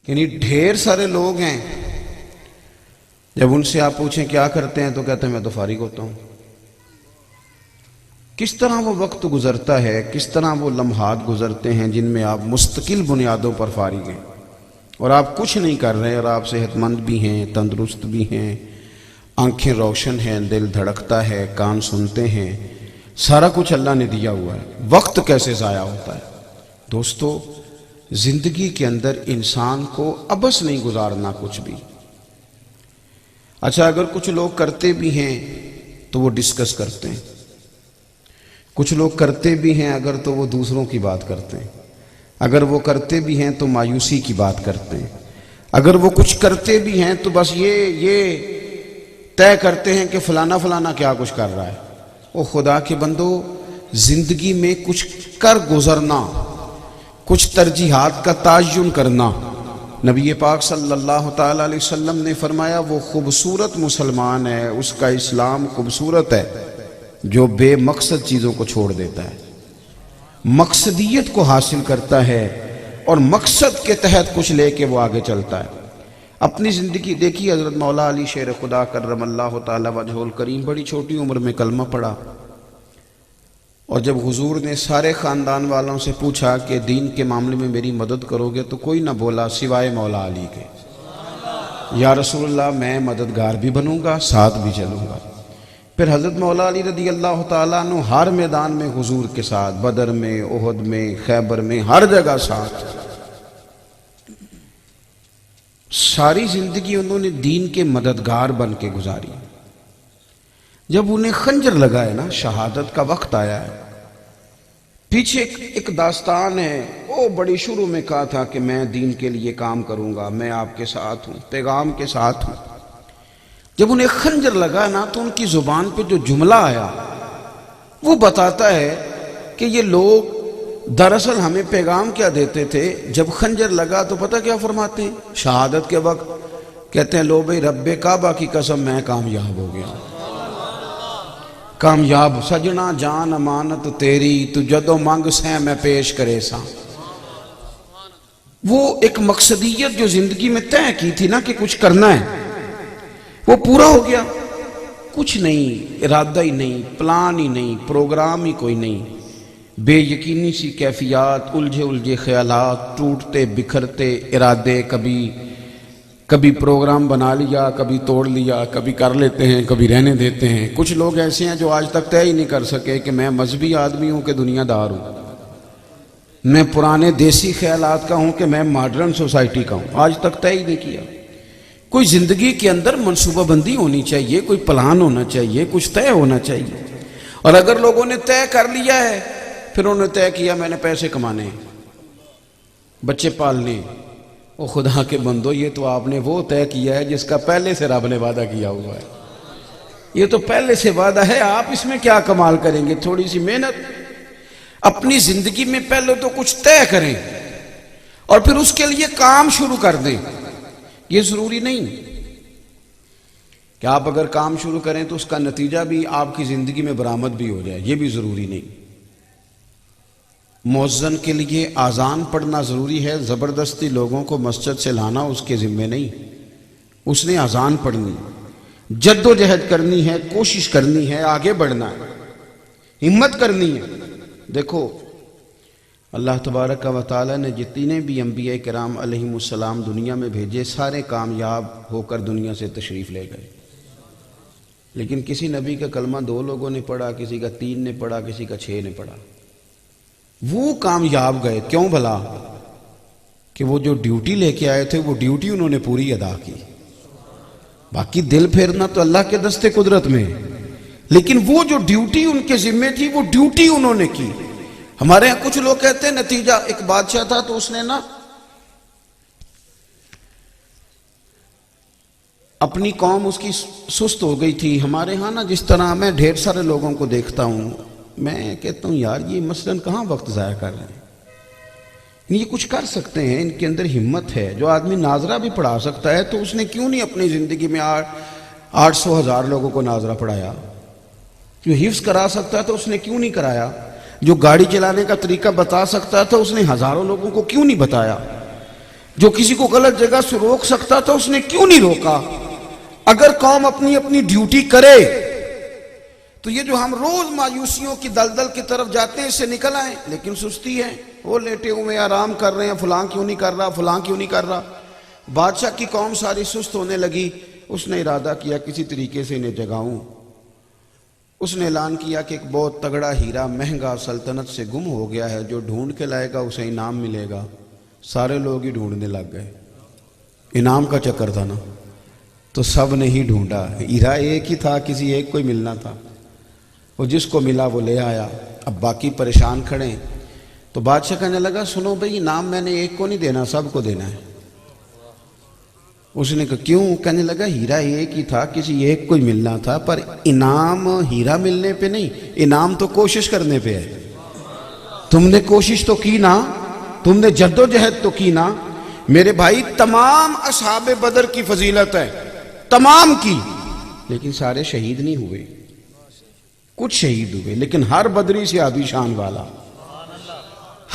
یعنی ڈھیر سارے لوگ ہیں، جب ان سے آپ پوچھیں کیا کرتے ہیں تو کہتے ہیں میں تو فارغ ہوتا ہوں۔ کس طرح وہ وقت گزرتا ہے، کس طرح وہ لمحات گزرتے ہیں جن میں آپ مستقل بنیادوں پر فارغ ہیں اور آپ کچھ نہیں کر رہے، اور آپ صحت مند بھی ہیں، تندرست بھی ہیں، آنکھیں روشن ہیں، دل دھڑکتا ہے، کان سنتے ہیں، سارا کچھ اللہ نے دیا ہوا ہے، وقت کیسے ضائع ہوتا ہے؟ دوستو، زندگی کے اندر انسان کو عبث نہیں گزارنا کچھ بھی۔ اچھا، اگر کچھ لوگ کرتے بھی ہیں تو وہ ڈسکس کرتے ہیں، کچھ لوگ کرتے بھی ہیں اگر تو وہ دوسروں کی بات کرتے ہیں، اگر وہ کرتے بھی ہیں تو مایوسی کی بات کرتے ہیں، اگر وہ کچھ کرتے بھی ہیں تو بس یہ طے کرتے ہیں کہ فلانا فلانا کیا کچھ کر رہا ہے۔ او خدا کے بندو، زندگی میں کچھ کر گزرنا، کچھ ترجیحات کا تعین کرنا، نبی پاک صلی اللہ تعالی علیہ وسلم نے فرمایا وہ خوبصورت مسلمان ہے، اس کا اسلام خوبصورت ہے جو بے مقصد چیزوں کو چھوڑ دیتا ہے، مقصدیت کو حاصل کرتا ہے اور مقصد کے تحت کچھ لے کے وہ آگے چلتا ہے۔ اپنی زندگی دیکھی، حضرت مولا علی شیر خدا کرم اللہ تعالی وجہہ الکریم بڑی چھوٹی عمر میں کلمہ پڑھا، اور جب حضور نے سارے خاندان والوں سے پوچھا کہ دین کے معاملے میں میری مدد کرو گے تو کوئی نہ بولا سوائے مولا علی کے، یا رسول اللہ میں مددگار بھی بنوں گا، ساتھ بھی چلوں گا۔ پھر حضرت مولا علی رضی اللہ تعالیٰ عنہ ہر میدان میں حضور کے ساتھ، بدر میں، احد میں، خیبر میں، ہر جگہ ساتھ، ساری زندگی انہوں نے دین کے مددگار بن کے گزاری۔ جب انہیں خنجر لگا ہے نا، شہادت کا وقت آیا ہے، پیچھے ایک داستان ہے، وہ بڑی شروع میں کہا تھا کہ میں دین کے لیے کام کروں گا، میں آپ کے ساتھ ہوں، پیغام کے ساتھ ہوں۔ جب انہیں خنجر لگا نا تو ان کی زبان پہ جو جملہ آیا وہ بتاتا ہے کہ یہ لوگ دراصل ہمیں پیغام کیا دیتے تھے، جب خنجر لگا تو پتہ کیا فرماتے ہیں؟ شہادت کے وقت کہتے ہیں لو بھئی رب کعبہ کی قسم میں کامیاب ہو گیا، کامیاب سجنا جان امانت تیری، تو جدو مانگ سیں میں پیش کرے ساں۔ وہ ایک مقصدیت جو زندگی میں طے کی تھی نا کہ کچھ کرنا ہے، وہ پورا ہو گیا۔ کچھ نہیں، ارادہ ہی نہیں، پلان ہی نہیں، پروگرام ہی کوئی نہیں، بے یقینی سی کیفیات، الجھے خیالات، ٹوٹتے بکھرتے ارادے، کبھی پروگرام بنا لیا، کبھی توڑ لیا، کبھی کر لیتے ہیں، کبھی رہنے دیتے ہیں۔ کچھ لوگ ایسے ہیں جو آج تک طے ہی نہیں کر سکے کہ میں مذہبی آدمی ہوں کہ دنیا دار ہوں، میں پرانے دیسی خیالات کا ہوں کہ میں ماڈرن سوسائٹی کا ہوں، آج تک طے ہی نہیں کیا۔ کوئی زندگی کے اندر منصوبہ بندی ہونی چاہیے، کوئی پلان ہونا چاہیے، کچھ طے ہونا چاہیے۔ اور اگر لوگوں نے طے کر لیا ہے، پھر انہوں نے طے کیا میں نے پیسے کمانے ہیں، بچے پالنے، او خدا کے بندو، یہ تو آپ نے وہ طے کیا ہے جس کا پہلے سے رب نے وعدہ کیا ہوا ہے، یہ تو پہلے سے وعدہ ہے، آپ اس میں کیا کمال کریں گے؟ تھوڑی سی محنت اپنی زندگی میں پہلے تو کچھ طے کریں اور پھر اس کے لیے کام شروع کر دیں۔ یہ ضروری نہیں کہ آپ اگر کام شروع کریں تو اس کا نتیجہ بھی آپ کی زندگی میں برآمد بھی ہو جائے، یہ بھی ضروری نہیں۔ مؤذن کے لیے اذان پڑھنا ضروری ہے، زبردستی لوگوں کو مسجد سے لانا اس کے ذمے نہیں، اس نے اذان پڑھنی، جد و جہد کرنی ہے، کوشش کرنی ہے، آگے بڑھنا ہے، ہمت کرنی ہے۔ دیکھو اللہ تبارک و تعالی نے جتنے بھی انبیاء کرام علیہم السلام دنیا میں بھیجے، سارے کامیاب ہو کر دنیا سے تشریف لے گئے، لیکن کسی نبی کا کلمہ 2 لوگوں نے پڑھا، کسی کا 3 نے پڑھا، کسی کا 6 نے پڑھا، وہ کامیاب گئے۔ کیوں بھلا؟ کہ وہ جو ڈیوٹی لے کے آئے تھے وہ ڈیوٹی انہوں نے پوری ادا کی۔ باقی دل پھیرنا تو اللہ کے دستے قدرت میں، لیکن وہ جو ڈیوٹی ان کے ذمے تھی وہ ڈیوٹی انہوں نے کی۔ ہمارے ہاں کچھ لوگ کہتے ہیں نتیجہ، ایک بادشاہ تھا تو اس نے نا اپنی قوم اس کی سست ہو گئی تھی۔ ہمارے ہاں نا جس طرح میں ڈھیر سارے لوگوں کو دیکھتا ہوں، میں کہتا ہوں یار یہ مثلاً کہاں وقت ضائع کر رہے ہیں، یہ کچھ کر سکتے ہیں، ان کے اندر ہمت ہے۔ جو آدمی ناظرہ بھی پڑھا سکتا ہے تو اس نے کیوں نہیں اپنی زندگی میں 800,000 لوگوں کو ناظرہ پڑھایا؟ جو حفظ کرا سکتا ہے تو اس نے کیوں نہیں کرایا؟ جو گاڑی چلانے کا طریقہ بتا سکتا تھا اس نے ہزاروں لوگوں کو کیوں نہیں بتایا؟ جو کسی کو غلط جگہ سے روک سکتا تھا اس نے کیوں نہیں روکا؟ اگر قوم اپنی اپنی ڈیوٹی کرے تو یہ جو ہم روز مایوسیوں کی دلدل کی طرف جاتے ہیں اس سے نکل آئیں، لیکن سستی ہے، وہ لیٹے ہوئے آرام کر رہے ہیں، فلاں کیوں نہیں کر رہا، فلاں کیوں نہیں کر رہا۔ بادشاہ کی قوم ساری سست ہونے لگی، اس نے ارادہ کیا کسی طریقے سے انہیں جگاؤں۔ اس نے اعلان کیا کہ ایک بہت تگڑا ہیرا مہنگا سلطنت سے گم ہو گیا ہے، جو ڈھونڈ کے لائے گا اسے انعام ملے گا۔ سارے لوگ ہی ڈھونڈنے لگ گئے، انعام کا چکر تھا نا، تو سب نے ہی ڈھونڈا۔ ہیرا ایک ہی تھا، کسی ایک کو ہی ملنا تھا، وہ جس کو ملا وہ لے آیا۔ اب باقی پریشان کھڑے ہیں، تو بادشاہ کہنے لگا سنو بھئی، انعام میں نے ایک کو نہیں دینا، سب کو دینا ہے۔ اس نے کہا کیوں؟ کہنے لگا ہیرا ایک ہی تھا، کسی ایک کو ہی ملنا تھا، پر انعام ہیرا ملنے پہ نہیں، انعام تو کوشش کرنے پہ ہے۔ تم نے کوشش تو کی نا، تم نے جد و جہد تو کی نا۔ میرے بھائی تمام اصحاب بدر کی فضیلت ہے، تمام کی، لیکن سارے شہید نہیں ہوئے، کچھ شہید ہوئے، لیکن ہر بدری صحابی شان والا،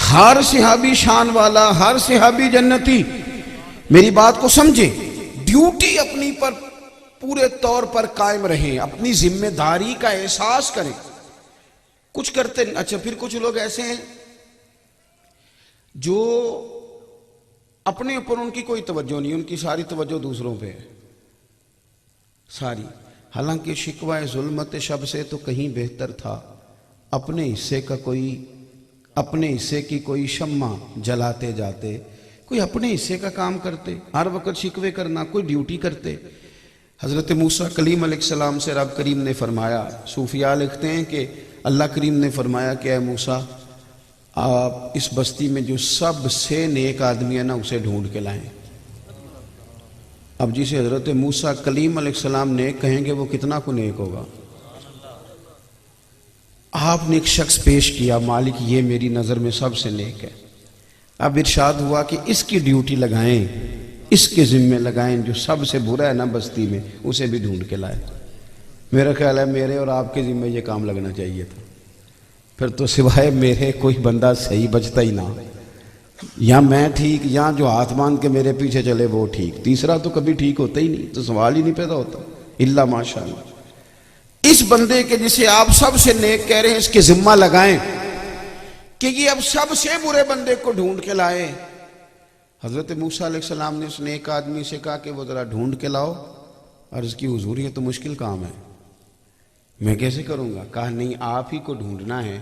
ہر صحابی شان والا، ہر صحابی جنتی۔ میری بات کو سمجھیں، ڈیوٹی اپنی پر پورے طور پر قائم رہیں، اپنی ذمہ داری کا احساس کریں، کچھ کرتے نہیں۔ اچھا پھر کچھ لوگ ایسے ہیں جو اپنے اوپر ان کی کوئی توجہ نہیں، ان کی ساری توجہ دوسروں پہ ہے، ساری۔ حالانکہ شکوہ ظلمت شب سے تو کہیں بہتر تھا، اپنے حصے کی کوئی شمع جلاتے جاتے، کوئی اپنے حصے کا کام کرتے، ہر وقت شکوے کرنا، کوئی ڈیوٹی کرتے۔ حضرت موسیٰ کلیم علیہ السلام سے رب کریم نے فرمایا، صوفیاء لکھتے ہیں کہ اللہ کریم نے فرمایا کہ اے موسیٰ، آپ اس بستی میں جو سب سے نیک آدمی ہے نا اسے ڈھونڈ کے لائیں۔ اب جسے حضرت موسیٰ کلیم علیہ السلام نیک کہیں گے وہ کتنا کو نیک ہوگا؟ آپ نے ایک شخص پیش کیا، مالک یہ میری نظر میں سب سے نیک ہے۔ اب ارشاد ہوا کہ اس کی ڈیوٹی لگائیں، اس کے ذمہ لگائیں، جو سب سے برا ہے نا بستی میں اسے بھی ڈھونڈ کے لائے۔ میرا خیال ہے میرے اور آپ کے ذمہ یہ کام لگنا چاہیے تھا، پھر تو سوائے میرے کوئی بندہ صحیح بچتا ہی نہ، یا میں ٹھیک یا جو ہاتھ باندھ کے میرے پیچھے چلے وہ ٹھیک، تیسرا تو کبھی ٹھیک ہوتا ہی نہیں، تو سوال ہی نہیں پیدا ہوتا الا ماشاءاللہ۔ اس بندے کے جسے آپ سب سے نیک کہہ رہے ہیں اس کے ذمہ لگائیں کہ یہ اب سب سے برے بندے کو ڈھونڈ کے لائے۔ حضرت موسیٰ علیہ السلام نے اس نیک آدمی سے کہا کہ وہ ذرا ڈھونڈ کے لاؤ۔ عرض کی حضور یہ تو مشکل کام ہے، میں کیسے کروں گا؟ کہا نہیں آپ ہی کو ڈھونڈنا ہے۔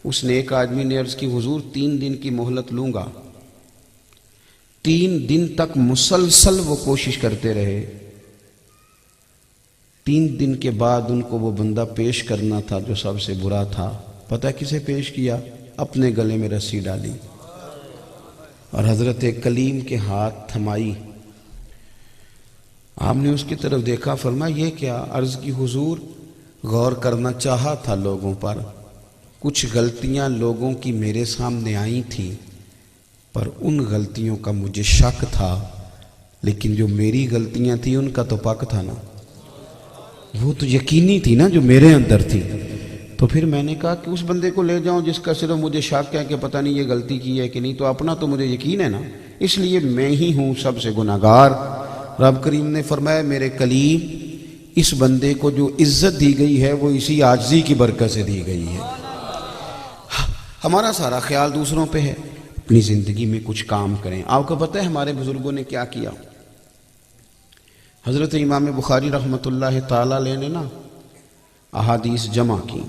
اس نیک آدمی نے عرض کی حضور 3 دن کی مہلت لوں گا۔ 3 دن تک مسلسل وہ کوشش کرتے رہے۔ 3 دن کے بعد ان کو وہ بندہ پیش کرنا تھا جو سب سے برا تھا۔ پتہ کسے پیش کیا؟ اپنے گلے میں رسی ڈالی اور حضرت کلیم کے ہاتھ تھمائی۔ آپ نے اس کی طرف دیکھا، فرمایا یہ کیا؟ عرض کی حضور غور کرنا چاہا تھا لوگوں پر، کچھ غلطیاں لوگوں کی میرے سامنے آئی تھیں، پر ان غلطیوں کا مجھے شک تھا، لیکن جو میری غلطیاں تھیں ان کا تو پک تھا نا، وہ تو یقینی تھی نا جو میرے اندر تھی۔ تو پھر میں نے کہا کہ اس بندے کو لے جاؤں جس کا صرف مجھے شک ہے کہ پتہ نہیں یہ غلطی کی ہے کہ نہیں، تو اپنا تو مجھے یقین ہے نا، اس لیے میں ہی ہوں سب سے گناہگار۔ رب کریم نے فرمایا میرے کلیم، اس بندے کو جو عزت دی گئی ہے وہ اسی عاجزی کی برکت سے دی گئی ہے۔ ہمارا سارا خیال دوسروں پہ ہے، اپنی زندگی میں کچھ کام کریں۔ آپ کو پتہ ہے ہمارے بزرگوں نے کیا کیا؟ حضرت امام بخاری رحمۃ اللہ تعالیٰ علیہ نے نا احادیث جمع کی،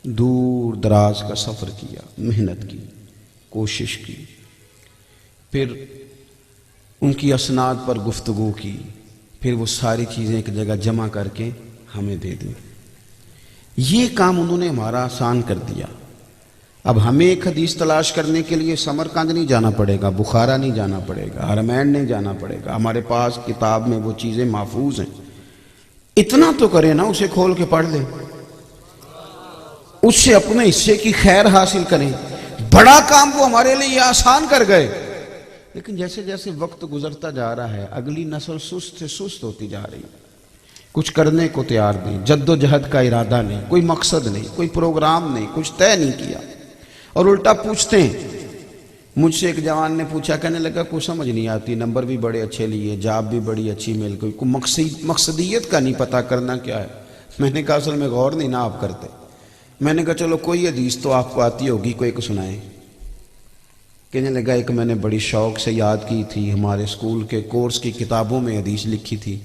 دور دراز کا سفر کیا، محنت کی، کوشش کی، پھر ان کی اسناد پر گفتگو کی، پھر وہ ساری چیزیں ایک جگہ جمع کر کے ہمیں دے دیں۔ یہ کام انہوں نے ہمارا آسان کر دیا۔ اب ہمیں ایک حدیث تلاش کرنے کے لیے سمرقند نہیں جانا پڑے گا، بخارا نہیں جانا پڑے گا، حرمین نہیں جانا پڑے گا، ہمارے پاس کتاب میں وہ چیزیں محفوظ ہیں۔ اتنا تو کریں نا، اسے کھول کے پڑھ لیں، اس سے اپنے حصے کی خیر حاصل کریں۔ بڑا کام وہ ہمارے لیے آسان کر گئے، لیکن جیسے جیسے وقت گزرتا جا رہا ہے اگلی نسل سست سے سست ہوتی جا رہی، کچھ کرنے کو تیار نہیں، جد و جہد کا ارادہ نہیں، کوئی مقصد نہیں، کوئی پروگرام نہیں، کچھ طے نہیں کیا، اور الٹا پوچھتے ہیں مجھ سے ایک جوان نے پوچھا، کہنے لگا کچھ سمجھ نہیں آتی، نمبر بھی بڑے اچھے لیے، جاب بھی بڑی اچھی مل گئی، کوئی مقصدیت کا نہیں پتہ کرنا کیا ہے۔ میں نے کہا اصل میں غور نہیں نہ آپ کرتے۔ میں نے کہا چلو کوئی حدیث تو آپ کو آتی ہوگی، کوئی ایک سنائیں۔ کہنے لگا ایک میں نے بڑی شوق سے یاد کی تھی، ہمارے اسکول کے کورس کی کتابوں میں حدیث لکھی تھی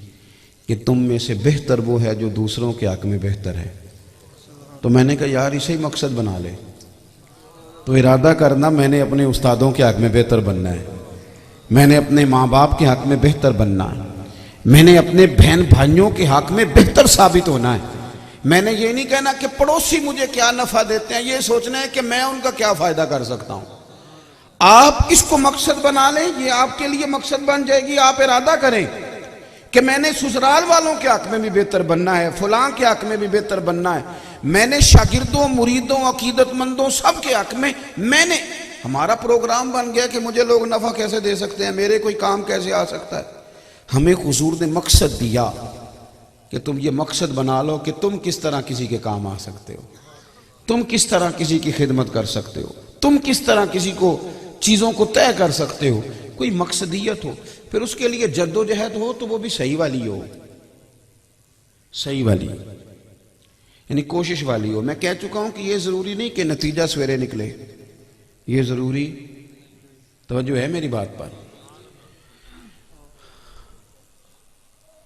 کہ تم میں سے بہتر وہ ہے جو دوسروں کے حق میں بہتر ہے۔ تو میں نے کہا یار اسے ہی مقصد بنا لے، تو ارادہ کرنا میں نے اپنے استادوں کے حق میں بہتر بننا ہے، میں نے اپنے ماں باپ کے حق میں بہتر بننا ہے، میں نے اپنے بہن بھائیوں کے حق میں بہتر ثابت ہونا ہے۔ میں نے یہ نہیں کہنا کہ پڑوسی مجھے کیا نفع دیتے ہیں، یہ سوچنا ہے کہ میں ان کا کیا فائدہ کر سکتا ہوں۔ آپ اس کو مقصد بنا لیں، یہ آپ کے لیے مقصد بن جائے گی۔ آپ ارادہ کریں کہ میں نے سسرال والوں کے حق میں بھی بہتر بننا ہے، فلاں کے حق میں بھی بہتر بننا ہے، میں نے شاگردوں، مریدوں، عقیدت مندوں سب کے حق میں نے ہمارا پروگرام بن گیا کہ مجھے لوگ نفع کیسے دے سکتے ہیں، میرے کوئی کام کیسے آ سکتا ہے۔ ہمیں حضور نے مقصد دیا کہ تم یہ مقصد بنا لو کہ تم کس طرح کسی کے کام آ سکتے ہو، تم کس طرح کسی کی خدمت کر سکتے ہو، تم کس طرح کسی کو چیزوں کو طے کر سکتے ہو، کوئی مقصدیت ہو، پھر اس کے لیے جد و جہد ہو تو وہ بھی صحیح والی ہو، صحیح والی، یعنی کوشش والی ہو۔ میں کہہ چکا ہوں کہ یہ ضروری نہیں کہ نتیجہ سویرے نکلے، یہ ضروری، توجہ ہے میری بات پر۔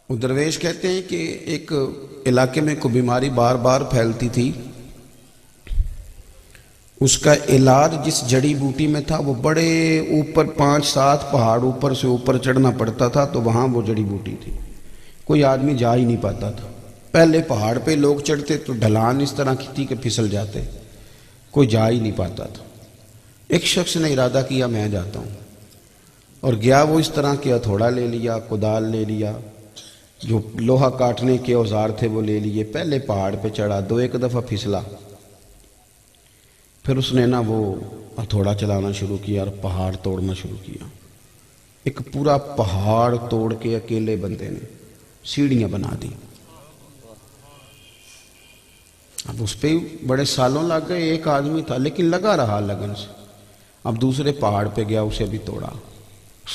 وہ درویش کہتے ہیں کہ ایک علاقے میں کوئی بیماری بار بار پھیلتی تھی، اس کا علاج جس جڑی بوٹی میں تھا وہ بڑے اوپر 5-7 پہاڑ اوپر سے اوپر چڑھنا پڑتا تھا، تو وہاں وہ جڑی بوٹی تھی، کوئی آدمی جا ہی نہیں پاتا تھا۔ پہلے پہاڑ پہ لوگ چڑھتے تو ڈھلان اس طرح کی تھی کہ پھسل جاتے، کوئی جا ہی نہیں پاتا تھا۔ ایک شخص نے ارادہ کیا میں جاتا ہوں، اور گیا، وہ اس طرح کے ہتھوڑا لے لیا، کدال لے لیا، جو لوہا کاٹنے کے اوزار تھے وہ لے لیے، پہلے پہاڑ پہ چڑھا، 2-1 دفعہ پھسلا، پھر اس نے وہ ہتھوڑا چلانا شروع کیا اور پہاڑ توڑنا شروع کیا۔ ایک پورا پہاڑ توڑ کے اکیلے بندے نے سیڑھیاں بنا دی۔ اب اس پہ بڑے سالوں لگ گئے، ایک آدمی تھا لیکن لگا رہا لگن سے۔ اب دوسرے پہاڑ پہ گیا، اسے بھی توڑا،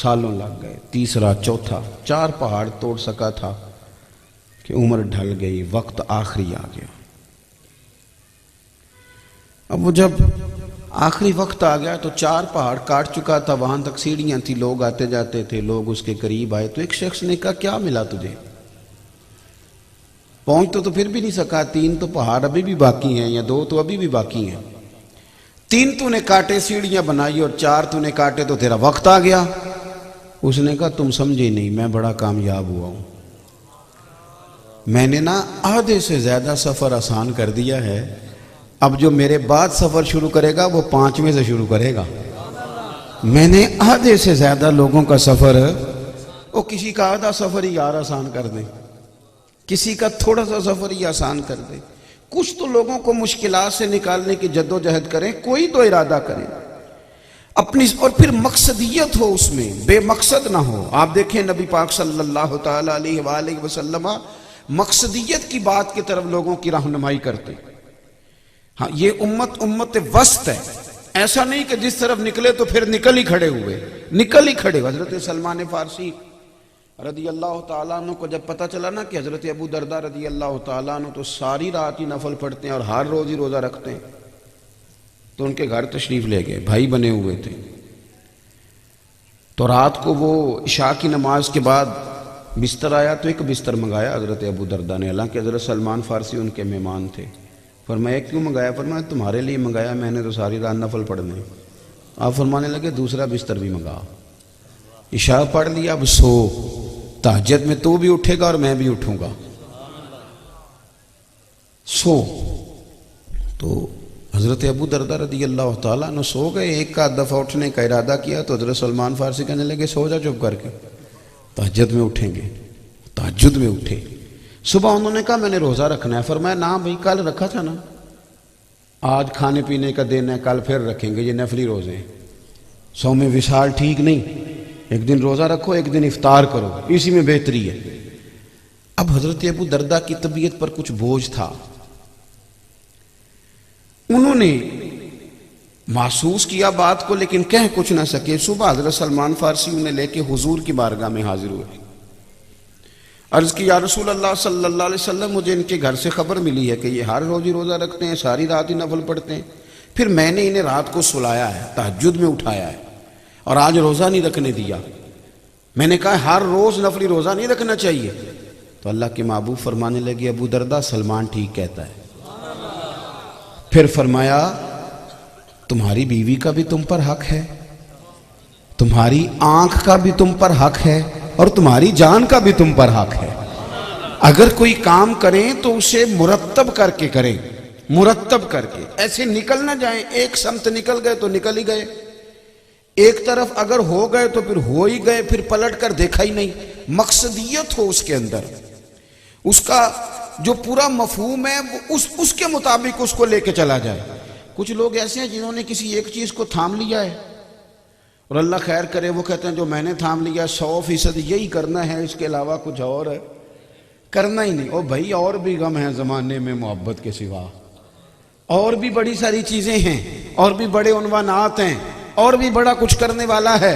سالوں لگ گئے، تیسرا، چوتھا، 4 پہاڑ توڑ سکا تھا کہ عمر ڈھل گئی، وقت آخری آ گیا۔ اب وہ جب آخری وقت آ گیا تو 4 پہاڑ کاٹ چکا تھا، وہاں تک سیڑھیاں تھی، لوگ آتے جاتے تھے، لوگ اس کے قریب آئے، تو ایک شخص نے کہا کیا ملا تجھے؟ پہنچ تو پھر بھی نہیں سکا، 3 تو پہاڑ ابھی بھی باقی ہیں، یا 2 تو ابھی بھی باقی ہیں، 3 تو نے کاٹے، سیڑھیاں بنائی، اور 4 تو نے کاٹے تو تیرا وقت آ گیا۔ اس نے کہا تم سمجھے نہیں، میں بڑا کامیاب ہوا ہوں، میں نے آدھے سے زیادہ سفر آسان کر دیا ہے، اب جو میرے بعد سفر شروع کرے گا وہ 5ویں سے شروع کرے گا۔ میں نے آدھے سے زیادہ لوگوں کا سفر، وہ کسی کا آدھا سفر ہی یار آسان کر دے، کسی کا تھوڑا سا سفر ہی آسان کر دے، کچھ تو لوگوں کو مشکلات سے نکالنے کی جد و جہد کریں، کوئی تو ارادہ کریں اپنی، اور پھر مقصدیت ہو اس میں، بے مقصد نہ ہو۔ آپ دیکھیں نبی پاک صلی اللہ تعالیٰ علیہ وآلہ وسلم مقصدیت کی بات کی طرف لوگوں کی رہنمائی کرتے۔ ہاں یہ امت وسط ہے، ایسا نہیں کہ جس طرف نکلے تو پھر نکل ہی کھڑے ہوئے۔ حضرت سلمان فارسی رضی اللہ تعالیٰ عنہ کو جب پتہ چلا کہ حضرت ابو درداء رضی اللہ تعالیٰ عنہ تو ساری رات ہی نفل پڑھتے ہیں اور ہر روز ہی روزہ رکھتے ہیں، تو ان کے گھر تشریف لے گئے، بھائی بنے ہوئے تھے، تو رات کو وہ عشاء کی نماز کے بعد بستر آیا تو ایک بستر منگایا حضرت ابو درداء نے، حالانکہ حضرت سلمان فارسی ان کے مہمان تھے۔ فرمایا کیوں منگایا؟ فرمایا تمہارے لیے منگایا، میں نے تو ساری رات نفل پڑھنے۔ آپ فرمانے لگے دوسرا بستر بھی منگا، عشاء پڑھ لیا، اب سو، تہجد میں تو بھی اٹھے گا اور میں بھی اٹھوں گا، سو۔ تو حضرت ابو درداء رضی اللہ تعالیٰ عنہ سو گئے، ایک آدھ دفعہ اٹھنے کا ارادہ کیا تو حضرت سلمان فارسی کہنے لگے سو جا چپ کر کے، تہجد میں اٹھیں گے۔ تہجد میں اٹھے، صبح انہوں نے کہا میں نے روزہ رکھنا ہے۔ فرمایا نا بھائی کل رکھا تھا نا، آج کھانے پینے کا دن ہے، کل پھر رکھیں گے، یہ نفلی روزے ہیں، صوم وصال ٹھیک نہیں، ایک دن روزہ رکھو، ایک دن افطار کرو، اسی میں بہتری ہے۔ اب حضرت ابو درداء کی طبیعت پر کچھ بوجھ تھا، انہوں نے محسوس کیا بات کو لیکن کہہ کچھ نہ سکے. صبح حضرت سلمان فارسی انہیں لے کے حضور کی بارگاہ میں حاضر ہوئے. عرض کی یا رسول اللہ صلی اللہ علیہ وسلم مجھے ان کے گھر سے خبر ملی ہے کہ یہ ہر روز ہی روزہ رکھتے ہیں, ساری رات ہی نفل پڑھتے ہیں. پھر میں نے انہیں رات کو سلایا ہے, تہجد میں اٹھایا ہے اور آج روزہ نہیں رکھنے دیا. میں نے کہا ہر روز نفلی روزہ نہیں رکھنا چاہیے. تو اللہ کے محبوب فرمانے لگے ابو دردہ سلمان ٹھیک کہتا ہے. پھر فرمایا تمہاری بیوی کا بھی تم پر حق ہے, تمہاری آنکھ کا بھی تم پر حق ہے, اور تمہاری جان کا بھی تم پر حق ہے. اگر کوئی کام کریں تو اسے مرتب کر کے کریں, مرتب کر کے. ایسے نکل نہ جائیں, ایک سمت نکل گئے تو نکل ہی گئے, ایک طرف اگر ہو گئے تو پھر ہو ہی گئے, پھر پلٹ کر دیکھا ہی نہیں. مقصدیت ہو اس کے اندر, اس کا جو پورا مفہوم ہے اس کے مطابق اس کو لے کے چلا جائے. کچھ لوگ ایسے ہیں جنہوں نے کسی ایک چیز کو تھام لیا ہے اور اللہ خیر کرے وہ کہتے ہیں جو میں نے تھام لیا 100% یہی کرنا ہے, اس کے علاوہ کچھ اور ہے کرنا ہی نہیں. او بھائی اور بھی غم ہیں زمانے میں محبت کے سوا, اور بھی بڑی ساری چیزیں ہیں, اور بھی بڑے عنوانات ہیں, اور بھی بڑا کچھ کرنے والا ہے,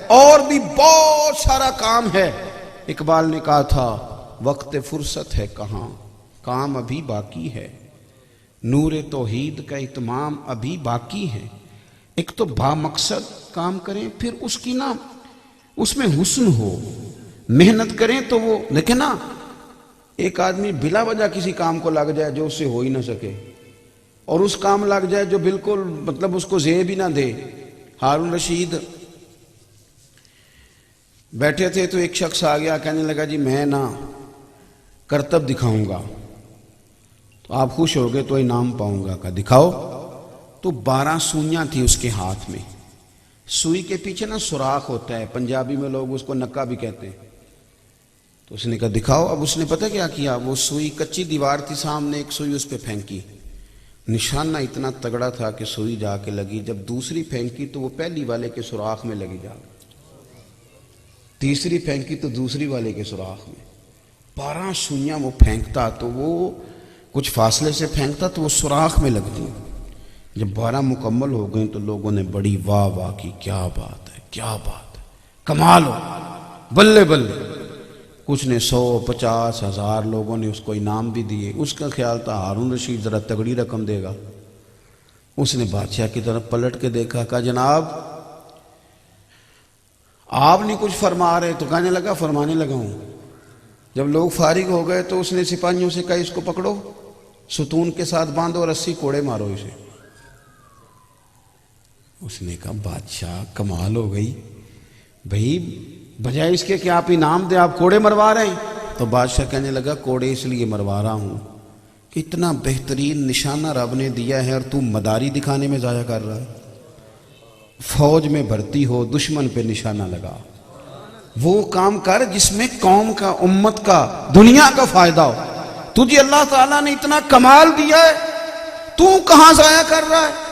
اور بھی بہت سارا کام ہے. اقبال نے کہا تھا وقت فرصت ہے کہاں, کام ابھی باقی ہے, نور توحید کا اتمام ابھی باقی ہے. ایک تو با مقصد کام کریں, پھر اس کی نا اس میں حسن ہو, محنت کریں تو وہ دیکھیں نا, ایک آدمی بلا وجہ کسی کام کو لگ جائے جو اس سے ہو ہی نہ سکے, اور اس کام لگ جائے جو بالکل مطلب اس کو زیب ہی نہ دے. ہارون رشید بیٹھے تھے تو ایک شخص آ گیا, کہنے لگا جی میں نا کرتب دکھاؤں گا تو آپ خوش ہو گئے تو انعام پاؤں گا. کہا دکھاؤ. تو 12 سوئیاں تھی اس کے ہاتھ میں. سوئی کے پیچھے نا سوراخ ہوتا ہے, پنجابی میں لوگ اس کو نکا بھی کہتے ہیں. تو اس نے کہا دکھاؤ. اب اس نے پتہ کیا کیا, وہ سوئی کچی دیوار تھی سامنے, ایک سوئی اس پہ پھینکی, نشانہ اتنا تگڑا تھا کہ سوئی جا کے لگی. جب دوسری پھینکی تو وہ پہلی والے کے سوراخ میں لگی جا, تیسری پھینکی تو دوسری والے کے سوراخ میں. 12 سوئیاں وہ پھینکتا تو وہ کچھ فاصلے سے پھینکتا تو وہ سوراخ میں لگتی. جب 12 مکمل ہو گئیں تو لوگوں نے بڑی واہ واہ کی, کیا بات ہے, کیا بات ہے, کمال ہو, بلے بلے. کچھ نے 100-50,000 لوگوں نے اس کو انعام بھی دیے. اس کا خیال تھا ہارون رشید ذرا تگڑی رقم دے گا. اس نے بادشاہ کی طرف پلٹ کے دیکھا, کہا جناب آپ نہیں کچھ فرما رہے. تو کہنے لگا فرمانے لگا ہوں. جب لوگ فارغ ہو گئے تو اس نے سپاہیوں سے کہا اس کو پکڑو, ستون کے ساتھ باندھو اور 80 کوڑے مارو اسے. اس نے کہا بادشاہ کمال ہو گئی بھئی, بجائے اس کے کہ آپ انعام دیں آپ کوڑے مروا رہے ہیں. تو بادشاہ کہنے لگا کوڑے اس لیے مروا رہا ہوں کہ اتنا بہترین نشانہ رب نے دیا ہے اور تو مداری دکھانے میں ضائع کر رہا ہے. فوج میں بھرتی ہو, دشمن پہ نشانہ لگا, وہ کام کر جس میں قوم کا, امت کا, دنیا کا فائدہ ہو. تجھے اللہ تعالیٰ نے اتنا کمال دیا ہے, تو کہاں ضائع کر رہا ہے؟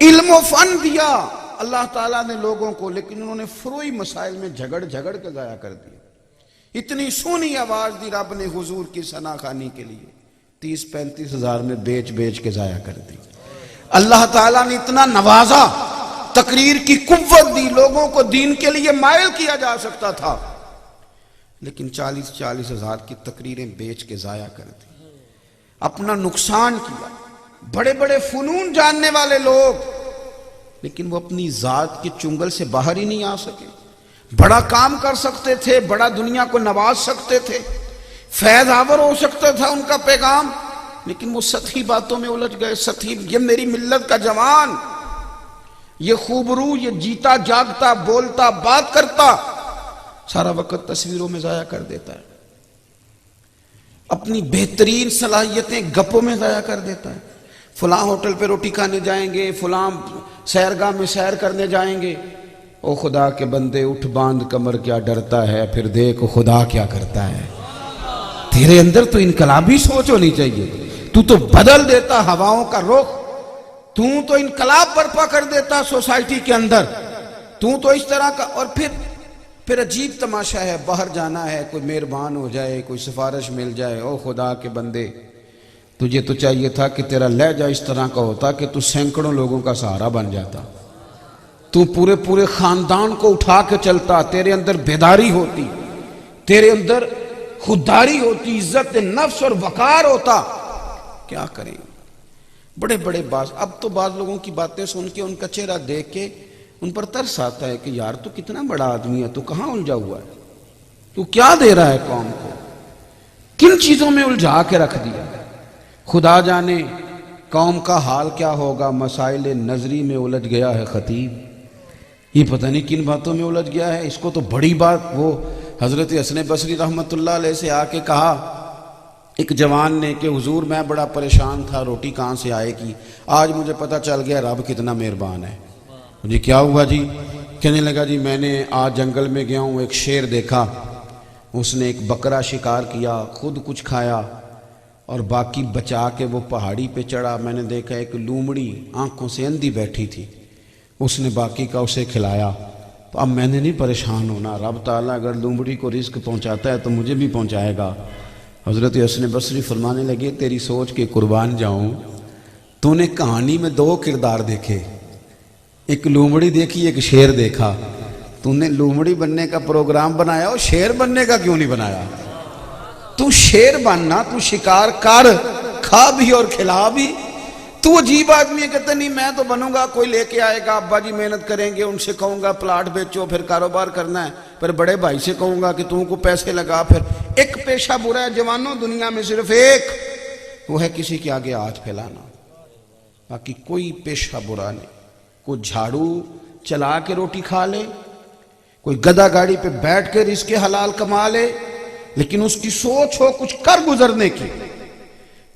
علم و فن دیا اللہ تعالیٰ نے لوگوں کو, لیکن انہوں نے فروئی مسائل میں جھگڑ کے ضائع کر دیا. اتنی سونی آواز دی رب نے حضور کی ثنا خوانی کے لیے, 30-35 ہزار میں بیچ کے ضائع کر دی. اللہ تعالیٰ نے اتنا نوازا, تقریر کی قوت دی, لوگوں کو دین کے لیے مائل کیا جا سکتا تھا, لیکن 40 ہزار کی تقریریں بیچ کے ضائع کر دی, اپنا نقصان کیا. بڑے بڑے فنون جاننے والے لوگ, لیکن وہ اپنی ذات کے چنگل سے باہر ہی نہیں آ سکے. بڑا کام کر سکتے تھے, بڑا دنیا کو نواز سکتے تھے, فیض آور ہو سکتا تھا ان کا پیغام, لیکن وہ سطحی باتوں میں الجھ گئے. سطحی, یہ میری ملت کا جوان, یہ خوبرو, یہ جیتا جاگتا, بولتا, بات کرتا, سارا وقت تصویروں میں ضائع کر دیتا ہے, اپنی بہترین صلاحیتیں گپوں میں ضائع کر دیتا ہے. فلاں ہوٹل پہ روٹی کھانے جائیں گے, فلاں سیرگاہ میں سیر کرنے جائیں گے. او خدا کے بندے اٹھ باندھ کمر, کیا ڈرتا ہے, پھر دیکھ خدا کیا کرتا ہے. تیرے اندر تو انقلابی سوچ ہونی چاہیے, تو بدل دیتا ہواؤں کا رخ, تو انقلاب برپا کر دیتا سوسائٹی کے اندر, تو اس طرح کا. اور پھر عجیب تماشا ہے, باہر جانا ہے, کوئی مہربان ہو جائے, کوئی سفارش مل جائے, او خدا کے بندے تجھے تو چاہیے تھا کہ تیرا لہجہ اس طرح کا ہوتا کہ تو سینکڑوں لوگوں کا سہارا بن جاتا، تو پورے خاندان کو اٹھا کے چلتا، تیرے اندر بیداری ہوتی، تیرے اندر خودداری ہوتی، عزت نفس اور وقار ہوتا۔ کیا کریں، بڑے بڑے اب تو بعض لوگوں کی باتیں سن کے، ان کا چہرہ دیکھ کے ان پر ترس آتا ہے کہ یار تو کتنا بڑا آدمی ہے، تو کہاں الجھا ہوا ہے، تو کیا دے رہا ہے قوم کو، کن چیزوں میں الجھا کے رکھ دیا۔ خدا جانے قوم کا حال کیا ہوگا، مسائل نظری میں الجھ گیا ہے خطیب، یہ پتہ نہیں کن باتوں میں الجھ گیا ہے۔ اس کو تو بڑی بات وہ حضرت حسن بصری رحمۃ اللہ علیہ سے آ کے کہا ایک جوان نے کہ حضور میں بڑا پریشان تھا، روٹی کہاں سے آئے گی، آج مجھے پتہ چل گیا رب کتنا مہربان ہے۔ جی کیا ہوا جی؟ کہنے لگا جی میں نے آج جنگل میں گیا ہوں، ایک شیر دیکھا، اس نے ایک بکرا شکار کیا، خود کچھ کھایا اور باقی بچا کے وہ پہاڑی پہ چڑھا۔ میں نے دیکھا ایک لومڑی آنکھوں سے اندھی بیٹھی تھی، اس نے باقی کا اسے کھلایا۔ تو اب میں نے نہیں پریشان ہونا، رب تعالیٰ اگر لومڑی کو رزق پہنچاتا ہے تو مجھے بھی پہنچائے گا۔ حضرت حسن بصری فرمانے لگے تیری سوچ کے قربان جاؤں، تو نے کہانی میں دو کردار دیکھے، ایک لومڑی دیکھی ایک شیر دیکھا، تو نے لومڑی بننے کا پروگرام بنایا اور شیر بننے کا کیوں نہیں بنایا؟ تو شیر بننا، تو شکار کر، کھا بھی اور کھلا بھی۔ تو عجیب آدمی ہے، کہتا نہیں میں تو بنوں گا، کوئی لے کے آئے گا، ابا جی محنت کریں گے، ان سے کہوں گا پلاٹ بیچو، پھر کاروبار کرنا ہے، پھر بڑے بھائی سے کہوں گا کہ تم کو پیسے لگا۔ پھر ایک پیشہ برا ہے جوانوں دنیا میں، صرف ایک، وہ ہے کسی کے آگے ہاتھ پھیلانا، باقی کوئی پیشہ برا نہیں۔ کوئی جھاڑو چلا کے روٹی کھا لے، کوئی گدھا گاڑی پہ بیٹھ کے رزق حلال کما لے، لیکن اس کی سوچ ہو کچھ کر گزرنے کی۔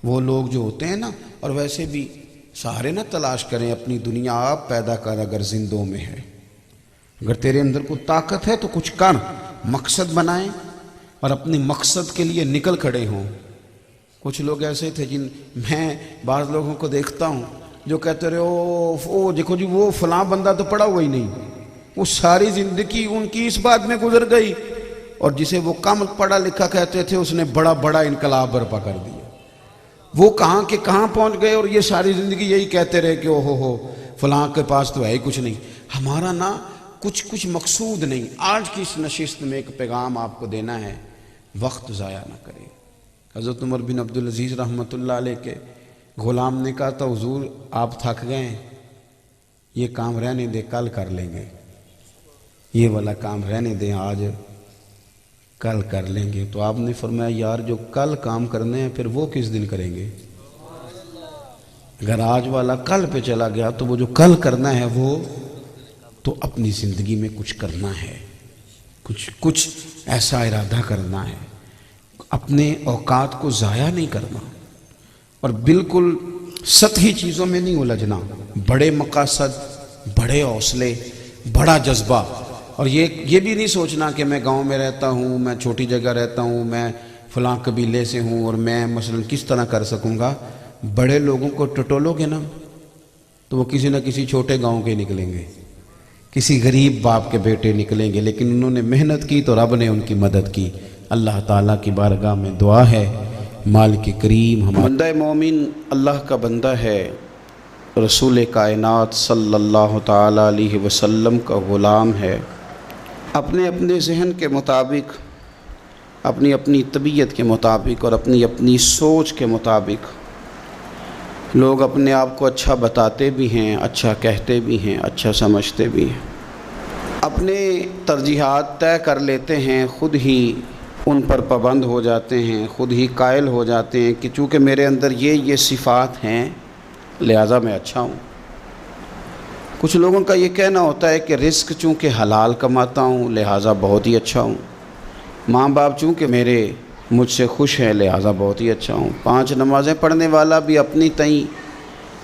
وہ لوگ جو ہوتے ہیں نا، اور ویسے بھی سہارے نہ تلاش کریں، اپنی دنیا آپ پیدا کر اگر زندوں میں ہے، اگر تیرے اندر کوئی طاقت ہے تو کچھ کر، مقصد بنائیں اور اپنے مقصد کے لیے نکل کھڑے ہوں۔ کچھ لوگ ایسے تھے میں بعض لوگوں کو دیکھتا ہوں جو کہتے رہے او دیکھو جی وہ فلاں بندہ تو پڑھا ہوا ہی نہیں، وہ ساری زندگی ان کی اس بات میں گزر گئی، اور جسے وہ کم پڑھا لکھا کہتے تھے اس نے بڑا بڑا انقلاب برپا کر دیا۔ وہ کہاں کے کہاں پہنچ گئے، اور یہ ساری زندگی یہی کہتے رہے کہ او ہو فلاں کے پاس تو ہے ہی کچھ نہیں۔ ہمارا نا کچھ مقصود نہیں۔ آج کی اس نشست میں ایک پیغام آپ کو دینا ہے، وقت ضائع نہ کریں۔ حضرت عمر بن عبدالعزیز رحمۃ اللہ علیہ کے غلام نے کہا تھا حضور آپ تھک گئے ہیں، یہ کام رہنے دیں کل کر لیں گے، یہ والا کام رہنے دیں آج کل کر لیں گے۔ تو آپ نے فرمایا یار جو کل کام کرنے ہیں پھر وہ کس دن کریں گے؟ اگر آج والا کل پہ چلا گیا تو وہ جو کل کرنا ہے وہ تو اپنی زندگی میں کچھ کرنا ہے، کچھ ایسا ارادہ کرنا ہے، اپنے اوقات کو ضائع نہیں کرنا، اور بالکل سطحی چیزوں میں نہیں الجھنا، بڑے مقاصد، بڑے حوصلے، بڑا جذبہ، اور یہ بھی نہیں سوچنا کہ میں گاؤں میں رہتا ہوں، میں چھوٹی جگہ رہتا ہوں، میں فلاں قبیلے سے ہوں اور میں مثلا کس طرح کر سکوں گا۔ بڑے لوگوں کو ٹٹولو گے نا تو وہ کسی نہ کسی چھوٹے گاؤں کے نکلیں گے، کسی غریب باپ کے بیٹے نکلیں گے، لیکن انہوں نے محنت کی تو رب نے ان کی مدد کی۔ اللہ تعالیٰ کی بارگاہ میں دعا ہے مالک کریم ہمارا بندہ مومن اللہ کا بندہ ہے، رسول کائنات صلی اللہ تعالیٰ علیہ وسلم کا غلام ہے، اپنے اپنے ذہن کے مطابق، اپنی اپنی طبیعت کے مطابق اور اپنی اپنی سوچ کے مطابق لوگ اپنے آپ کو اچھا بتاتے بھی ہیں، اچھا کہتے بھی ہیں، اچھا سمجھتے بھی ہیں، اپنے ترجیحات طے کر لیتے ہیں، خود ہی ان پر پابند ہو جاتے ہیں، خود ہی قائل ہو جاتے ہیں کہ چونکہ میرے اندر یہ صفات ہیں لہٰذا میں اچھا ہوں۔ کچھ لوگوں کا یہ کہنا ہوتا ہے کہ رزق چونکہ حلال کماتا ہوں لہٰذا بہت ہی اچھا ہوں، ماں باپ چونکہ میرے مجھ سے خوش ہیں لہٰذا بہت ہی اچھا ہوں، 5 نمازیں پڑھنے والا بھی اپنی تئیں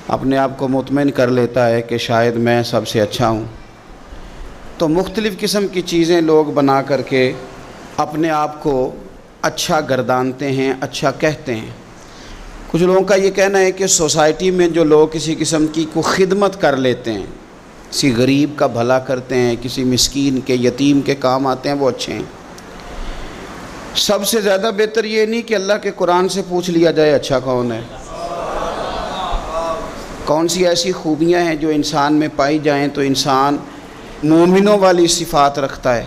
اپنے آپ کو مطمئن کر لیتا ہے کہ شاید میں سب سے اچھا ہوں۔ تو مختلف قسم کی چیزیں لوگ بنا کر کے اپنے آپ کو اچھا گردانتے ہیں، اچھا کہتے ہیں۔ کچھ لوگوں کا یہ کہنا ہے کہ سوسائٹی میں جو لوگ کسی قسم کی کو خدمت کر لیتے ہیں، کسی غریب کا بھلا کرتے ہیں، کسی مسکین کے یتیم کے کام آتے ہیں، وہ اچھے ہیں۔ سب سے زیادہ بہتر یہ نہیں کہ اللہ کے قرآن سے پوچھ لیا جائے اچھا کون ہے، کون سی ایسی خوبیاں ہیں جو انسان میں پائی جائیں تو انسان مومنوں والی صفات رکھتا ہے؟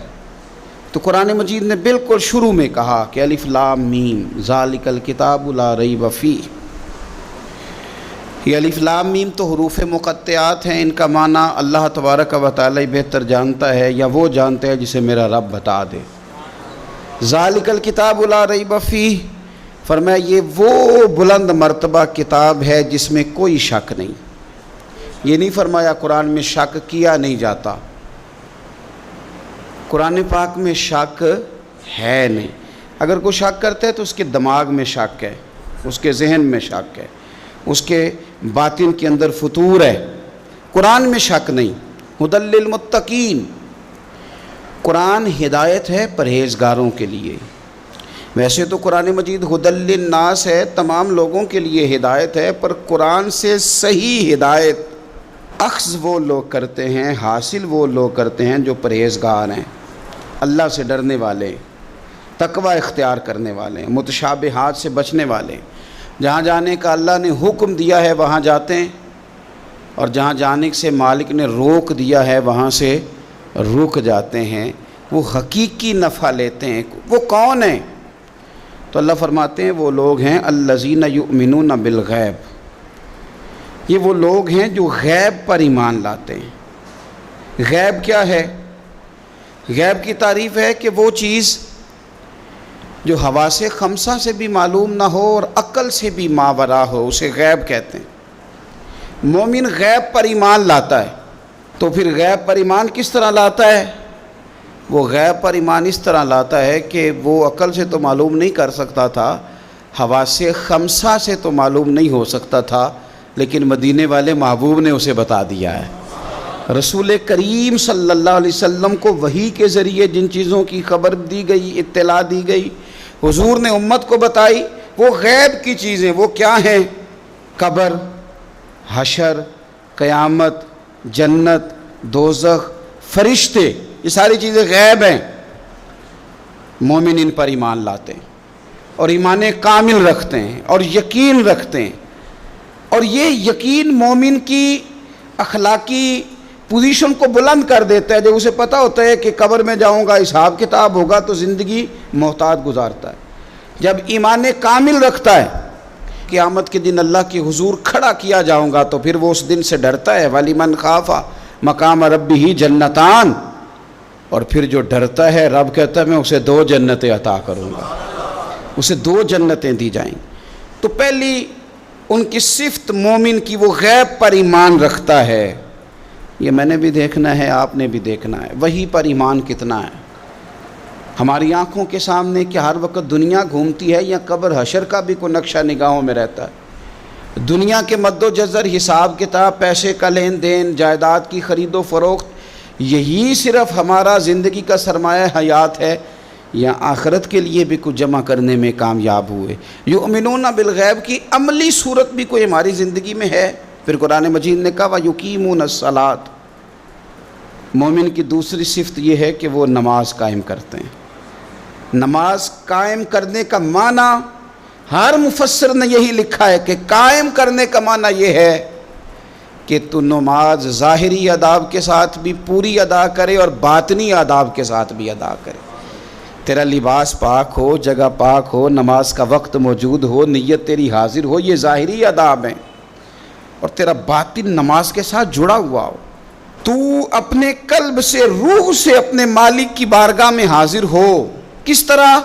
تو قرآن مجید نے بالکل شروع میں کہا کہ الف لام میم ذالک الکتاب لا ریب فیہ۔ یہ الف لام میم تو حروف مقطعات ہیں، ان کا معنی اللہ تبارک و تعالی بہتر جانتا ہے، یا وہ جانتا ہے جسے میرا رب بتا دے۔ ذالک الکتاب لا ریب فیہ، فرمایا یہ وہ بلند مرتبہ کتاب ہے جس میں کوئی شک نہیں۔ یہ نہیں فرمایا قرآن میں شک کیا نہیں جاتا، قرآن پاک میں شک ہے نہیں۔ اگر کوئی شک کرتا ہے تو اس کے دماغ میں شک ہے، اس کے ذہن میں شک ہے، اس کے باطن کے اندر فطور ہے۔ قرآن میں شک نہیں۔ ھدی للمتقین، قرآن ہدایت ہے پرہیزگاروں کے لیے۔ ویسے تو قرآن مجید ھدی للناس ہے، تمام لوگوں کے لیے ہدایت ہے، پر قرآن سے صحیح ہدایت اخذ وہ لوگ کرتے ہیں، حاصل وہ لوگ کرتے ہیں جو پرہیزگار ہیں، اللہ سے ڈرنے والے، تقوی اختیار کرنے والے، متشابہات سے بچنے والے۔ جہاں جانے کا اللہ نے حکم دیا ہے وہاں جاتے ہیں، اور جہاں جانے سے مالک نے روک دیا ہے وہاں سے رک جاتے ہیں۔ وہ حقیقی نفع لیتے ہیں۔ وہ کون ہیں؟ تو اللہ فرماتے ہیں وہ لوگ ہیں الذین یؤمنون بالغیب، یہ وہ لوگ ہیں جو غیب پر ایمان لاتے ہیں۔ غیب کیا ہے؟ غیب کی تعریف ہے کہ وہ چیز جو حواس خمسہ سے بھی معلوم نہ ہو اور عقل سے بھی ماوراء ہو، اسے غیب کہتے ہیں۔ مومن غیب پر ایمان لاتا ہے۔ تو پھر غیب پر ایمان کس طرح لاتا ہے؟ وہ غیب پر ایمان اس طرح لاتا ہے کہ وہ عقل سے تو معلوم نہیں کر سکتا تھا، حواس خمسہ سے تو معلوم نہیں ہو سکتا تھا، لیکن مدینے والے محبوب نے اسے بتا دیا ہے۔ رسول کریم صلی اللہ علیہ وسلم کو وحی کے ذریعے جن چیزوں کی خبر دی گئی، اطلاع دی گئی، حضور نے امت کو بتائی، وہ غیب کی چیزیں۔ وہ کیا ہیں؟ قبر، حشر، قیامت، جنت، دوزخ، فرشتے، یہ ساری چیزیں غیب ہیں۔ مومن ان پر ایمان لاتے ہیں اور ایمان کامل رکھتے ہیں اور یقین رکھتے ہیں، اور یہ یقین مومن کی اخلاقی پوزیشن کو بلند کر دیتا ہے۔ جب اسے پتہ ہوتا ہے کہ قبر میں جاؤں گا، حساب کتاب ہوگا، تو زندگی محتاط گزارتا ہے۔ جب ایمان کامل رکھتا ہے، قیامت کے دن اللہ کے حضور کھڑا کیا جاؤں گا، تو پھر وہ اس دن سے ڈرتا ہے۔ وَلِمَنْ خَافَ مَقَامَ رَبِّهِ جَنَّتَانِ، اور پھر جو ڈرتا ہے، رب کہتا ہے میں اسے 2 جنتیں عطا کروں گا، اسے 2 جنتیں دی جائیں۔ تو پہلی ان کی صفت مومن کی، وہ غیب پر ایمان رکھتا ہے۔ یہ میں نے بھی دیکھنا ہے، آپ نے بھی دیکھنا ہے، وہی پر ایمان کتنا ہے۔ ہماری آنکھوں کے سامنے کہ ہر وقت دنیا گھومتی ہے، یا قبر حشر کا بھی کوئی نقشہ نگاہوں میں رہتا ہے؟ دنیا کے مد و جزر، حساب کتاب، پیسے کا لین دین، جائیداد کی خرید و فروخت، یہی صرف ہمارا زندگی کا سرمایہ حیات ہے، یا آخرت کے لیے بھی کچھ جمع کرنے میں کامیاب ہوئے؟ یؤمنون بالغیب کی عملی صورت بھی کوئی ہماری زندگی میں ہے؟ پھر قرآن مجید نے کہا وَيُقِيمُونَ الصَّلَاةَ، مومن کی دوسری صفت یہ ہے کہ وہ نماز قائم کرتے ہیں۔ نماز قائم کرنے کا معنی ہر مفسر نے یہی لکھا ہے کہ قائم کرنے کا معنی یہ ہے کہ تو نماز ظاہری آداب کے ساتھ بھی پوری ادا کرے اور باطنی آداب کے ساتھ بھی ادا کرے۔ تیرا لباس پاک ہو، جگہ پاک ہو، نماز کا وقت موجود ہو، نیت تیری حاضر ہو، یہ ظاہری آداب ہیں، اور تیرا باطن نماز کے ساتھ جڑا ہوا ہو۔ تو اپنے قلب سے، روح سے اپنے مالک کی بارگاہ میں حاضر ہو۔ کس طرح؟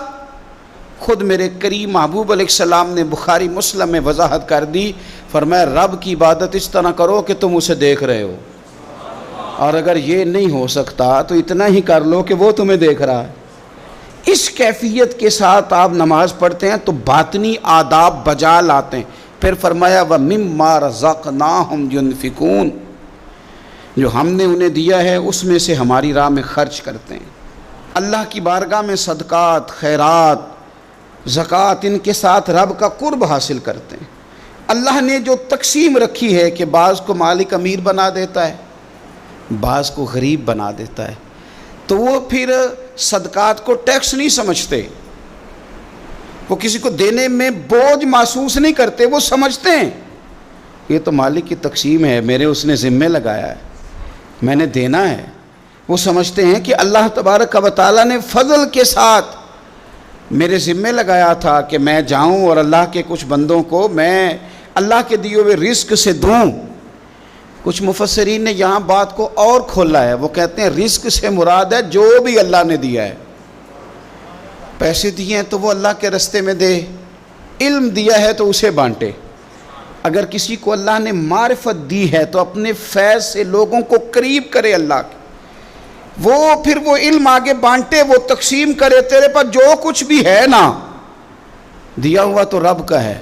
خود میرے کریم محبوب علیہ السلام نے بخاری مسلم میں وضاحت کر دی، فرمایا رب کی عبادت اس طرح کرو کہ تم اسے دیکھ رہے ہو، اور اگر یہ نہیں ہو سکتا تو اتنا ہی کر لو کہ وہ تمہیں دیکھ رہا ہے۔ اس کیفیت کے ساتھ آپ نماز پڑھتے ہیں تو باطنی آداب بجا لاتے ہیں۔ پھر فرمایا وَمِمَّا رَزَقْنَاهُمْ يُنْفِقُونَ، جو ہم نے انہیں دیا ہے اس میں سے ہماری راہ میں خرچ کرتے ہیں۔ اللہ کی بارگاہ میں صدقات، خیرات، زکوٰۃ، ان کے ساتھ رب کا قرب حاصل کرتے ہیں۔ اللہ نے جو تقسیم رکھی ہے کہ بعض کو مالک امیر بنا دیتا ہے، بعض کو غریب بنا دیتا ہے، تو وہ پھر صدقات کو ٹیکس نہیں سمجھتے، وہ کسی کو دینے میں بوجھ محسوس نہیں کرتے، وہ سمجھتے ہیں یہ تو مالک کی تقسیم ہے، میرے اس نے ذمہ لگایا ہے، میں نے دینا ہے۔ وہ سمجھتے ہیں کہ اللہ تبارک و تعالیٰ نے فضل کے ساتھ میرے ذمہ لگایا تھا کہ میں جاؤں اور اللہ کے کچھ بندوں کو میں اللہ کے دیے ہوئے رزق سے دوں۔ کچھ مفسرین نے یہاں بات کو اور کھولا ہے، وہ کہتے ہیں رزق سے مراد ہے جو بھی اللہ نے دیا ہے۔ پیسے دیے ہیں تو وہ اللہ کے راستے میں دے، علم دیا ہے تو اسے بانٹے۔ اگر کسی کو اللہ نے معرفت دی ہے تو اپنے فیض سے لوگوں کو قریب کرے اللہ کے، وہ پھر وہ علم آگے بانٹے، وہ تقسیم کرے۔ تیرے پاس جو کچھ بھی ہے نا دیا ہوا تو رب کا ہے،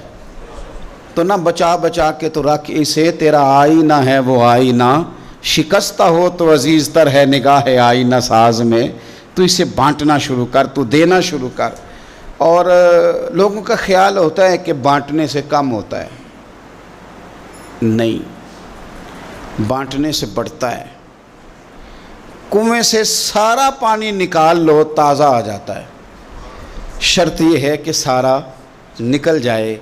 تو نہ بچا بچا کے تو رکھ اسے، تیرا آئینہ ہے وہ آئینہ، شکستہ ہو تو عزیز تر ہے نگاہ آئینہ ساز میں۔ تو اسے بانٹنا شروع کر، تو دینا شروع کر۔ اور لوگوں کا خیال ہوتا ہے کہ بانٹنے سے کم ہوتا ہے، نہیں، بانٹنے سے بڑھتا ہے۔ کنویں سے سارا پانی نکال لو تازہ آ جاتا ہے، شرط یہ ہے کہ سارا نکل جائے۔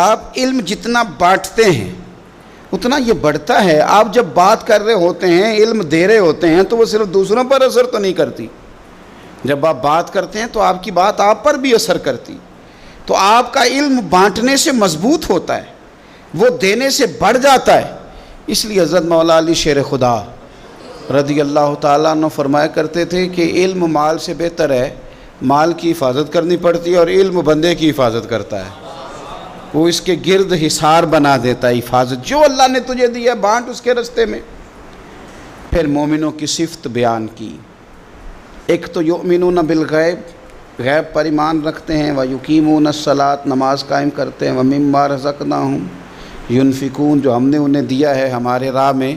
آپ علم جتنا بانٹتے ہیں اتنا یہ بڑھتا ہے۔ آپ جب بات کر رہے ہوتے ہیں، علم دے رہے ہوتے ہیں، تو وہ صرف دوسروں پر اثر تو نہیں کرتی۔ جب آپ بات کرتے ہیں تو آپ کی بات آپ پر بھی اثر کرتی، تو آپ کا علم بانٹنے سے مضبوط ہوتا ہے، وہ دینے سے بڑھ جاتا ہے۔ اس لیے حضرت مولا علی شیر خدا رضی اللہ تعالیٰ عنہ فرمایا کرتے تھے کہ علم مال سے بہتر ہے، مال کی حفاظت کرنی پڑتی ہے اور علم بندے کی حفاظت کرتا ہے، وہ اس کے گرد حصار بنا دیتا ہے۔ حفاظت جو اللہ نے تجھے دیا بانٹ اس کے راستے میں۔ پھر مومنوں کی صفت بیان کی، ایک تو یؤمنون بالغیب، غیب پر ایمان رکھتے ہیں، وَيُقِيمُونَ الصَّلَاةَ، نماز قائم کرتے ہیں، وَمِمَّا رَزَقْنَاهُمْ يُنْفِقُونَ، جو ہم نے انہیں دیا ہے ہمارے راہ میں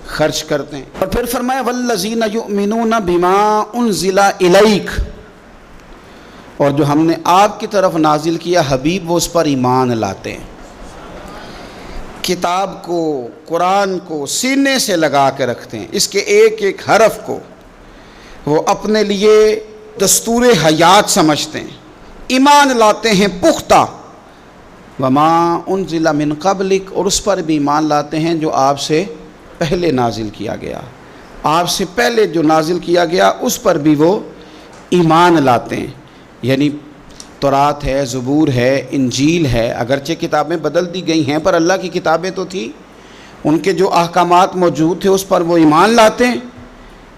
خرچ کرتے ہیں۔ اور پھر فرمایا وَالَّذِينَ يُؤْمِنُونَ بِمَا أُنزِلَ إِلَيْكَ، اور جو ہم نے آپ کی طرف نازل کیا حبیب وہ اس پر ایمان لاتے ہیں۔ کتاب کو، قرآن کو سینے سے لگا کے رکھتے ہیں، اس کے ایک ایک حرف کو وہ اپنے لیے دستور حیات سمجھتے ہیں، ایمان لاتے ہیں پختہ۔ وما انزل من قبلک، اور اس پر بھی ایمان لاتے ہیں جو آپ سے پہلے نازل کیا گیا، آپ سے پہلے جو نازل کیا گیا اس پر بھی وہ ایمان لاتے ہیں۔ یعنی تورات ہے، زبور ہے، انجیل ہے، اگرچہ کتابیں بدل دی گئی ہیں پر اللہ کی کتابیں تو تھی، ان کے جو احکامات موجود تھے اس پر وہ ایمان لاتے ہیں،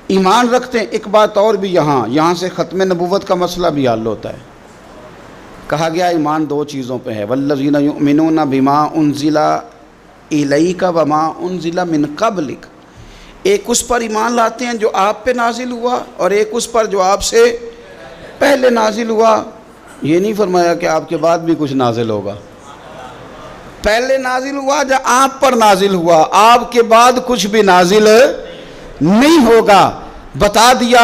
ایمان رکھتے ہیں۔ ایک بات اور بھی یہاں سے ختم نبوت کا مسئلہ بھی حل ہوتا ہے۔ کہا گیا ایمان دو چیزوں پہ ہے، والذین یؤمنون بما انزل الیک وما انزل من قبلک، ایک اس پر ایمان لاتے ہیں جو آپ پہ نازل ہوا، اور ایک اس پر جو آپ سے پہلے نازل ہوا۔ یہ نہیں فرمایا کہ آپ کے بعد بھی کچھ نازل ہوگا، پہلے نازل ہوا جو آپ پر نازل ہوا، آپ کے بعد کچھ بھی نازل نہیں ہوگا۔ بتا دیا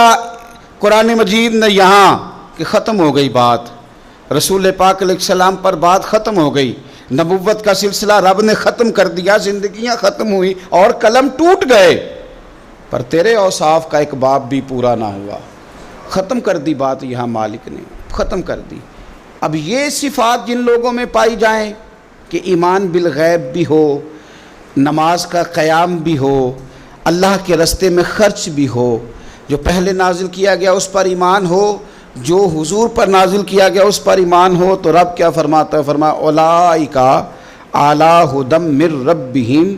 قرآن مجید نے یہاں کہ ختم ہو گئی بات، رسول پاک علیہ السلام پر بات ختم ہو گئی، نبوت کا سلسلہ رب نے ختم کر دیا، زندگیاں ختم ہوئی اور قلم ٹوٹ گئے، پر تیرے اوصاف کا ایک باب بھی پورا نہ ہوا۔ ختم کر دی بات، یہاں مالک نے ختم کر دی۔ اب یہ صفات جن لوگوں میں پائی جائیں کہ ایمان بالغیب بھی ہو، نماز کا قیام بھی ہو، اللہ کے راستے میں خرچ بھی ہو، جو پہلے نازل کیا گیا اس پر ایمان ہو، جو حضور پر نازل کیا گیا اس پر ایمان ہو، تو رب کیا فرماتا ہے؟ فرمایا اولئک علی ھدی من ربہم،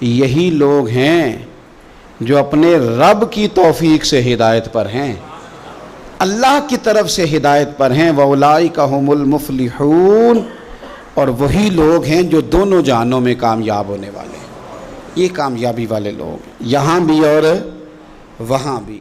یہی لوگ ہیں جو اپنے رب کی توفیق سے ہدایت پر ہیں، اللہ کی طرف سے ہدایت پر ہیں۔ وَأُولَئِكَ هُمُ الْمُفْلِحُونَ، اور وہی لوگ ہیں جو دونوں جہانوں میں کامیاب ہونے والے ہیں۔ یہ کامیابی والے لوگ یہاں بھی اور وہاں بھی۔